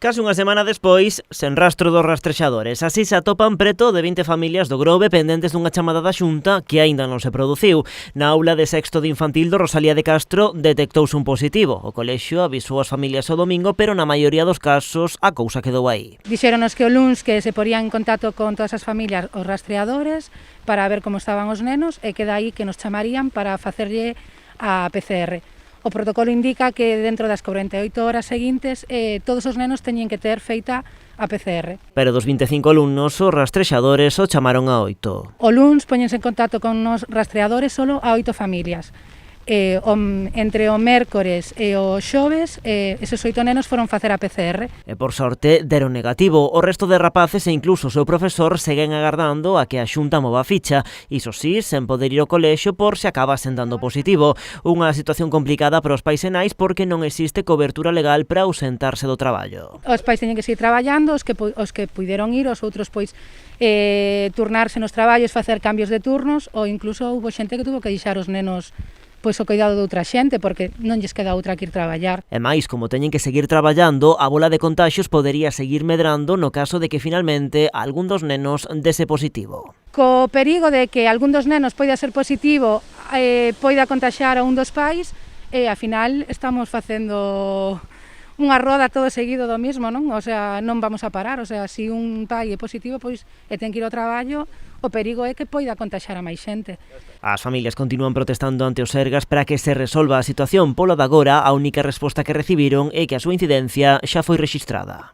Case unha semana despois, sen rastro dos rastrexadores. Así se atopan preto de 20 familias do Grove pendentes dunha chamada da Xunta que aínda non se produciu. Na aula de sexto de infantil do Rosalía de Castro detectouse un positivo. O colexio avisou as familias o domingo, pero na maioría dos casos a cousa quedou aí. Dixéronos que o luns que se porían en contacto con todas as familias os rastreadores para ver como estaban os nenos e que dai que nos chamarían para facerlle a PCR. O protocolo indica que dentro das 48 horas seguintes todos os nenos teñen que ter feita a PCR. Pero dos 25 alumnos, os rastrexadores o chamaron a 8. O luns poñense en contacto con os rastreadores solo a 8 familias. Entre o mércores e o xoves, eses 8 nenos foron facer a PCR. E por sorte deron negativo. O resto de rapaces e incluso o seu profesor seguen agardando a que a Xunta mova a ficha. Iso sí, sen poder ir ao colexio por se acabasen dando positivo. Unha situación complicada para os pais e nais porque non existe cobertura legal para ausentarse do traballo. Os pais teñen que seguir traballando, os que puideron ir, os outros pois turnarse nos traballos, facer cambios de turnos, ou incluso houve xente que tuvo que deixar os nenos pois o cuidado de outra xente, porque non lles queda outra que ir traballar. E máis, como teñen que seguir traballando, a bola de contaxios podería seguir medrando no caso de que finalmente algún dos nenos dese positivo. Co perigo de que algún dos nenos poida ser positivo, poida contaxiar a un dos pais, e ao final estamos facendo unha roda todo seguido do mismo, non? O sea, non vamos a parar, o sea, se un pai é positivo, pois e ten que ir ao traballo, o perigo é que poida contaxiar a máis xente. As familias continúan protestando ante o Sergas para que se resolva a situación. Polo de agora, a única resposta que recibiron é que a súa incidencia xa foi rexistrada.